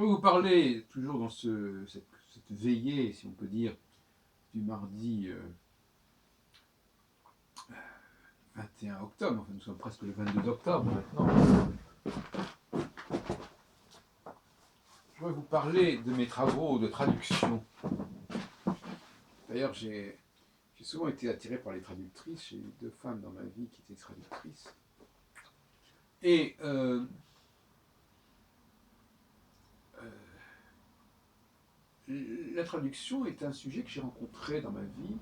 vais vous parler, toujours dans cette veillée, si on peut dire, du mardi 21 octobre, enfin nous sommes presque le 22 octobre maintenant. Je vais vous parler de mes travaux de traduction. D'ailleurs, j'ai souvent été attiré par les traductrices. J'ai eu 2 femmes dans ma vie qui étaient traductrices. Et la traduction est un sujet que j'ai rencontré dans ma vie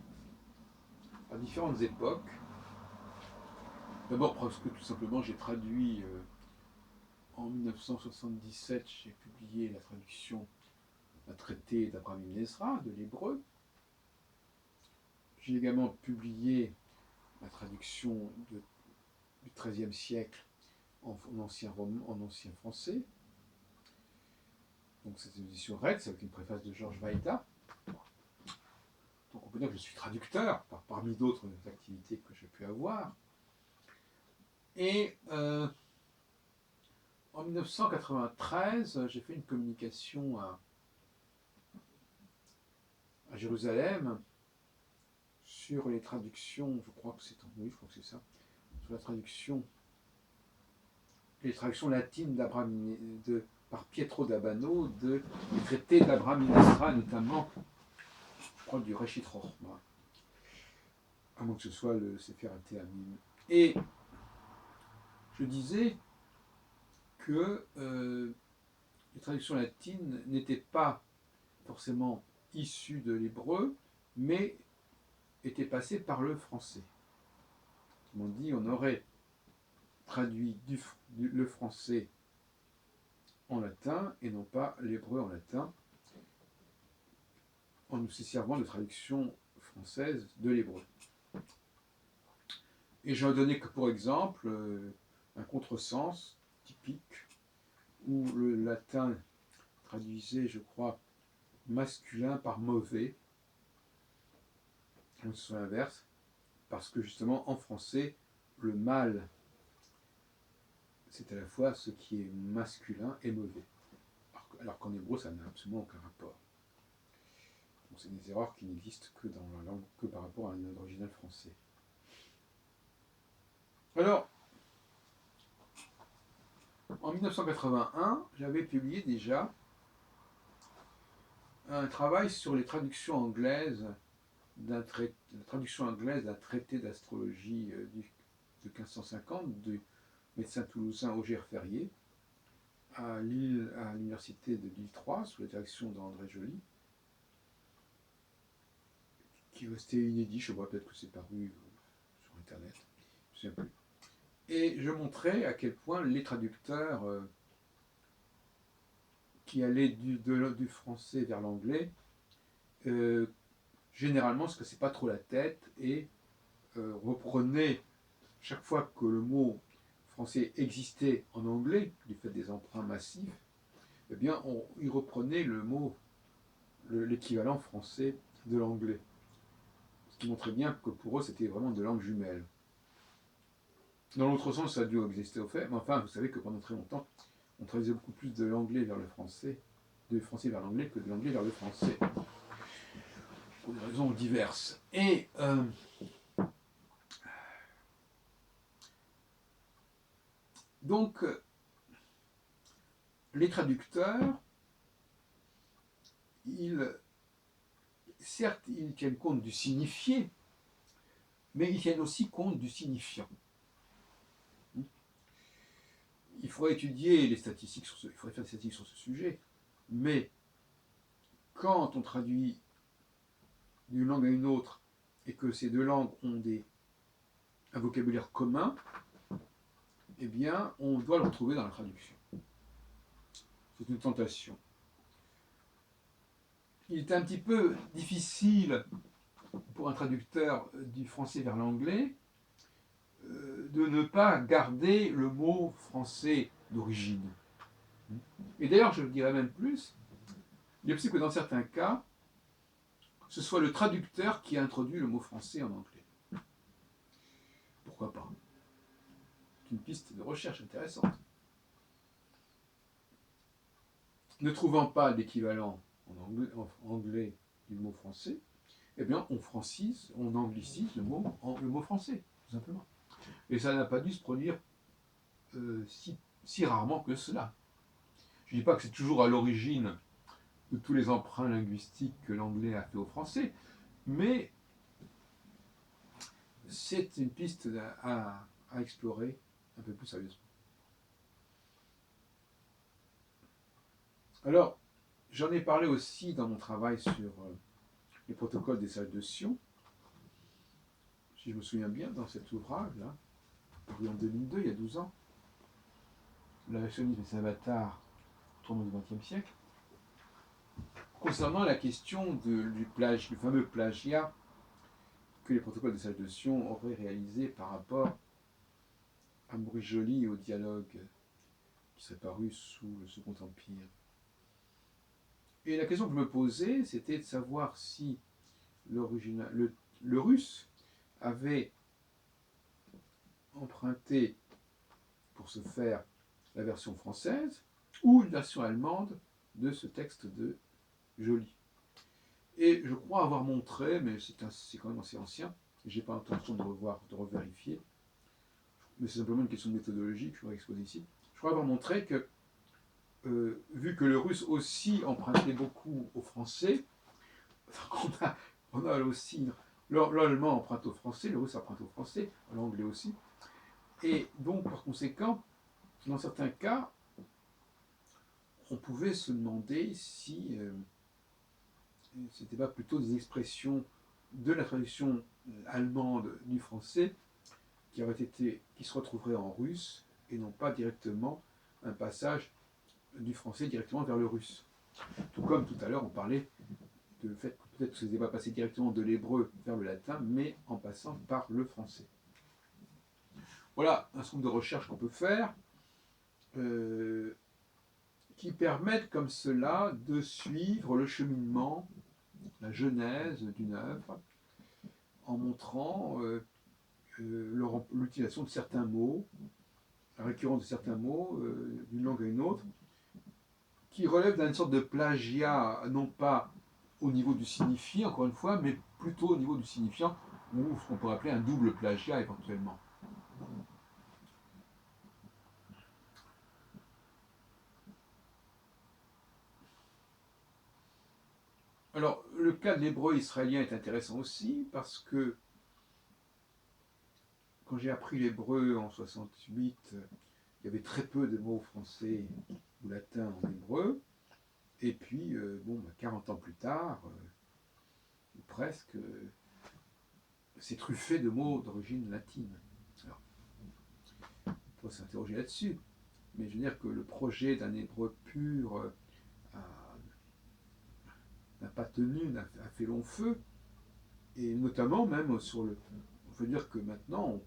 à différentes époques. D'abord parce que tout simplement j'ai traduit en 1977, j'ai publié la traduction d'un traité d'Abraham Ibn Ezra de l'hébreu. J'ai également publié la traduction du XIIIe siècle en ancien français. Donc c'est une édition Retz avec une préface de Georges Vaïda. Donc on peut dire que je suis traducteur parmi d'autres activités que j'ai pu avoir. Et en 1993, j'ai fait une communication à Jérusalem sur les traductions, je crois que c'est ça, sur la traduction, les traductions latines par Pietro d'Abano du traité d'Abraham Ibn Ezra, notamment, je crois, du Réchit Rochma, à moins que ce soit le Sefer Amim. Et je disais que les traductions latines n'étaient pas forcément issues de l'hébreu, mais étaient passées par le français. Autrement dit, on aurait traduit le français en latin et non pas l'hébreu en latin, en nous servant de traduction française de l'hébreu. Et j'en donnais que pour exemple un contresens typique où le latin traduisait, je crois, masculin par mauvais, ou ce soit l'inverse, parce que justement en français, le mâle, c'est à la fois ce qui est masculin et mauvais. Alors qu'en hébreu, ça n'a absolument aucun rapport. Donc c'est des erreurs qui n'existent que dans la langue, que par rapport à un original français. Alors, en 1981, j'avais publié déjà un travail sur les traductions anglaises d'un traité d'astrologie de 1550 du médecin toulousain Auger Ferrier à l'université de Lille 3 sous la direction d'André Joly, qui restait inédit, je vois peut-être que c'est paru sur internet, je ne sais plus. Et je montrais à quel point les traducteurs qui allaient du français vers l'anglais généralement se cassaient pas trop la tête et reprenaient chaque fois que le mot français existait en anglais, du fait des emprunts massifs, eh bien, ils reprenaient le mot, l'équivalent français de l'anglais. Ce qui montrait bien que pour eux, c'était vraiment deux langues jumelles. Dans l'autre sens, ça a dû exister au fait, mais enfin, vous savez que pendant très longtemps, on traduisait beaucoup plus de l'anglais vers le français, du français vers l'anglais, que de l'anglais vers le français, pour des raisons diverses. Et donc, les traducteurs, certes, ils tiennent compte du signifié, mais ils tiennent aussi compte du signifiant. Il faudrait étudier les statistiques il faudrait faire des statistiques sur ce sujet, mais quand on traduit d'une langue à une autre et que ces deux langues ont un vocabulaire commun, eh bien, on doit le retrouver dans la traduction. C'est une tentation. Il est un petit peu difficile pour un traducteur du français vers l'anglais de ne pas garder le mot français d'origine. Et d'ailleurs, je dirais même plus, il est possible que dans certains cas, ce soit le traducteur qui a introduit le mot français en anglais. Pourquoi pas? C'est une piste de recherche intéressante. ne trouvant pas d'équivalent en anglais du mot français, eh bien, on francise, on anglicise le mot français, tout simplement. Et ça n'a pas dû se produire si rarement que cela. Je ne dis pas que c'est toujours à l'origine de tous les emprunts linguistiques que l'anglais a fait au français, mais c'est une piste à explorer un peu plus sérieusement. Alors, j'en ai parlé aussi dans mon travail sur les protocoles des sages de Sion, si je me souviens bien, dans cet ouvrage-là, paru en 2002, il y a 12 ans, La réactionnisme et Salvatore, tournant du XXe siècle, concernant la question du fameux plagiat que les protocoles des sages de Sion auraient réalisé par rapport à Maurice Joly et au dialogue qui serait paru sous le Second Empire. Et la question que je me posais, c'était de savoir si le russe avait emprunté pour se faire la version française ou une version allemande de ce texte de Joly. Et je crois avoir montré, mais c'est quand même assez ancien, et je n'ai pas l'intention de revérifier, mais c'est simplement une question de méthodologie que je voudrais exposer ici. Je crois avoir montré que, vu que le russe aussi empruntait beaucoup au français, on a aussi, l'allemand emprunte au français, le russe emprunte au français, l'anglais aussi, et donc par conséquent, dans certains cas, on pouvait se demander si c'était pas plutôt des expressions de la traduction allemande du français qui se retrouveraient en russe et non pas directement un passage du français directement vers le russe. Tout comme tout à l'heure on parlait du fait que peut-être que ce n'était pas passé directement de l'hébreu vers le latin, mais en passant par le français. Voilà un certain nombre de recherches qu'on peut faire qui permettent comme cela de suivre le cheminement, la genèse d'une œuvre, en montrant l'utilisation de certains mots, la récurrence de certains mots d'une langue à une autre, qui relèvent d'une sorte de plagiat, non pas au niveau du signifié, encore une fois, mais plutôt au niveau du signifiant, ou ce qu'on pourrait appeler un double plagiat éventuellement. Alors, le cas de l'hébreu israélien est intéressant aussi, parce que quand j'ai appris l'hébreu en 68, il y avait très peu de mots français ou latins en hébreu. Et puis, 40 ans plus tard, ou presque, c'est truffé de mots d'origine latine. Alors, on peut s'interroger là-dessus. Mais je veux dire que le projet d'un hébreu pur n'a pas tenu, a fait long feu. Et notamment même sur le... On peut dire que maintenant,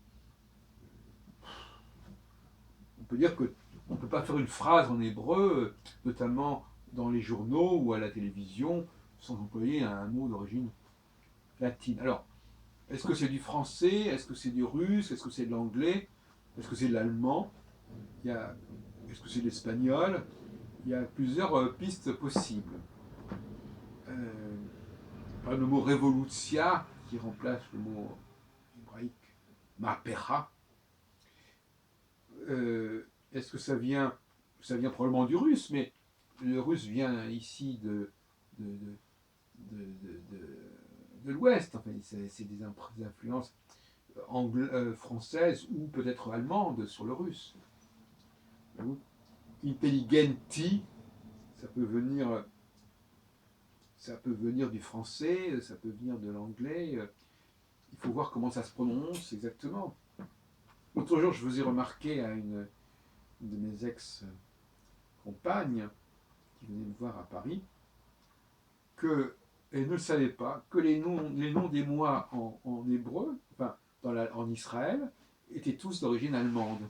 on peut dire qu'on ne peut pas faire une phrase en hébreu, notamment dans les journaux ou à la télévision, sans employer un mot d'origine latine. Alors, est-ce que c'est du français? Est-ce que c'est du russe? Est-ce que c'est de l'anglais? Est-ce que c'est de l'allemand? Est-ce que c'est de l'espagnol? Il y a plusieurs pistes possibles. Le mot revolutia, qui remplace le mot hébraïque mapera, est-ce que ça vient probablement du russe, mais le russe vient ici de l'Ouest, enfin, c'est des influences françaises ou peut-être allemandes sur le russe. Intelligenti, ça peut venir du français, ça peut venir de l'anglais. Il faut voir comment ça se prononce exactement. L'autre jour, je faisais remarquer à une de mes ex-compagnes qui venait me voir à Paris qu'elle ne savait pas que les noms des mois en hébreu, enfin en Israël, étaient tous d'origine allemande.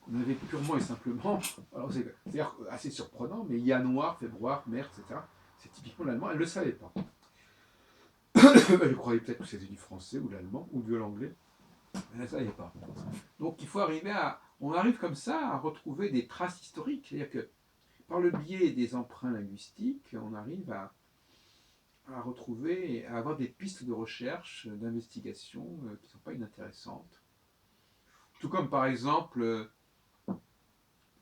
On avait purement et simplement, alors c'est d'ailleurs assez surprenant, mais Januar, Février, März, etc. C'est typiquement l'allemand, elle ne le savait pas. Elle croyait peut-être que c'était du français ou de l'allemand ou de l'anglais, mais elle ne savait pas. Donc il faut arriver on arrive comme ça à retrouver des traces historiques, c'est-à-dire que par le biais des emprunts linguistiques, on arrive à retrouver, à avoir des pistes de recherche, d'investigation qui ne sont pas inintéressantes. Tout comme par exemple,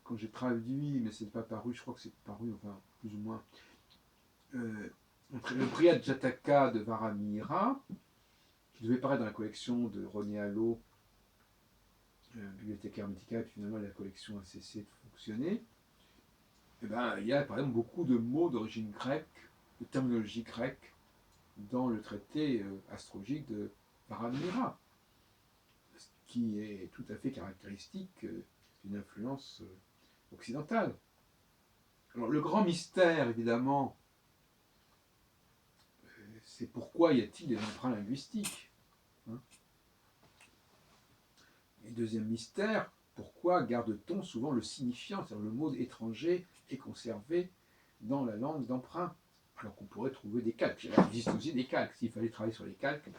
quand j'ai traduit, mais c'est pas paru, je crois que c'est paru, enfin plus ou moins, le Brihad Jataka de Varamihira, qui devait paraître dans la collection de René Allot, bibliothécaire médical, finalement la collection a cessé de fonctionner. Et ben, il y a par exemple beaucoup de mots d'origine grecque, de terminologie grecque, dans le traité astrologique de Varamihira, ce qui est tout à fait caractéristique d'une influence occidentale. Alors le grand mystère, évidemment, c'est pourquoi y a-t-il des emprunts linguistiques, hein. Et deuxième mystère, pourquoi garde-t-on souvent le signifiant, c'est-à-dire le mot étranger est conservé dans la langue d'emprunt, alors qu'on pourrait trouver des calques. Il existe aussi des calques. S'il fallait travailler sur les calques,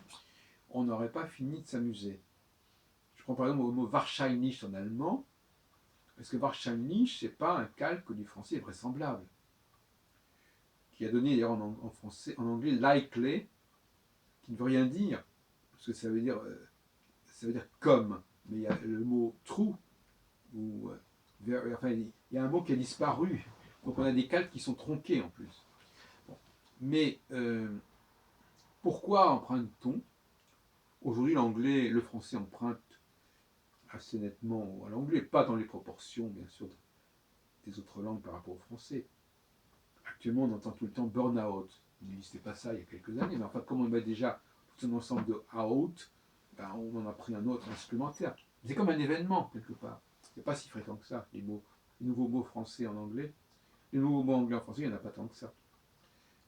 on n'aurait pas fini de s'amuser. Je prends par exemple le mot wahrscheinlich en allemand, parce que wahrscheinlich, ce n'est pas un calque du français vraisemblable, qui a donné d'ailleurs en français, en anglais likely, qui ne veut rien dire, parce que ça veut dire comme, mais il y a le mot true, ou enfin, il y a un mot qui a disparu, donc on a des calques qui sont tronqués en plus. Bon. Mais pourquoi emprunte-t-on? Aujourd'hui, l'anglais, le français emprunte assez nettement à l'anglais, pas dans les proportions, bien sûr, des autres langues par rapport au français. Actuellement, on entend tout le temps burn-out. Il n'existait pas ça il y a quelques années, mais enfin, comme on met déjà tout un ensemble de out, ben, on en a pris un autre, un supplémentaire. C'est comme un événement, quelque part. C'est pas si fréquent que ça, les nouveaux mots français en anglais. Les nouveaux mots anglais en français, il n'y en a pas tant que ça.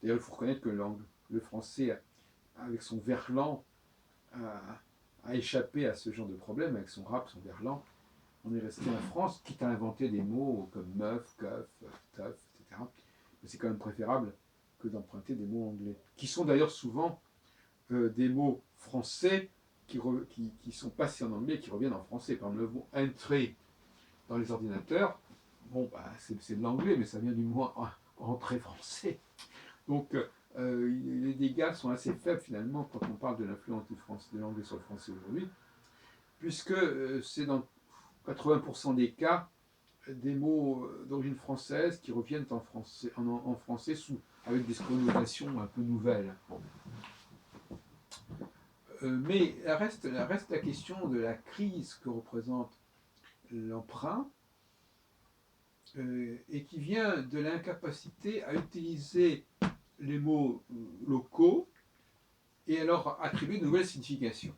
D'ailleurs, il faut reconnaître que le français, avec son verlan, a échappé à ce genre de problème, avec son rap, son verlan. On est resté en France, quitte à inventer des mots comme meuf, keuf, teuf, etc. Mais c'est quand même préférable que d'emprunter des mots anglais, qui sont d'ailleurs souvent des mots français qui sont passés en anglais et qui reviennent en français. Par exemple, le mot entry dans les ordinateurs, bon, bah, c'est de l'anglais, mais ça vient du mot entrée français. Donc, les dégâts sont assez faibles finalement quand on parle de l'influence de l'anglais sur le français aujourd'hui, puisque c'est dans 80% des cas des mots d'origine française qui reviennent en français avec des connotations un peu nouvelles. Bon. Mais reste la question de la crise que représente l'emprunt et qui vient de l'incapacité à utiliser les mots locaux et à leur attribuer de nouvelles significations.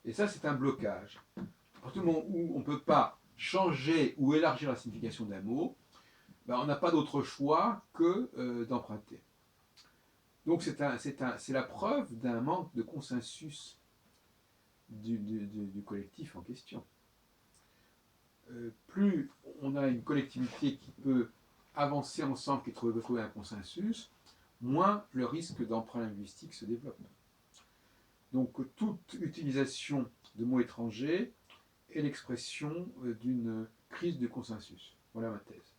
Et ça, c'est un blocage. À partir du moment où on ne peut pas changer ou élargir la signification d'un mot, ben, on n'a pas d'autre choix que d'emprunter. Donc c'est la preuve d'un manque de consensus du collectif en question. Plus on a une collectivité qui peut avancer ensemble, qui trouve un consensus, moins le risque d'emprunt linguistique se développe. Donc toute utilisation de mots étrangers est l'expression d'une crise de consensus. Voilà ma thèse.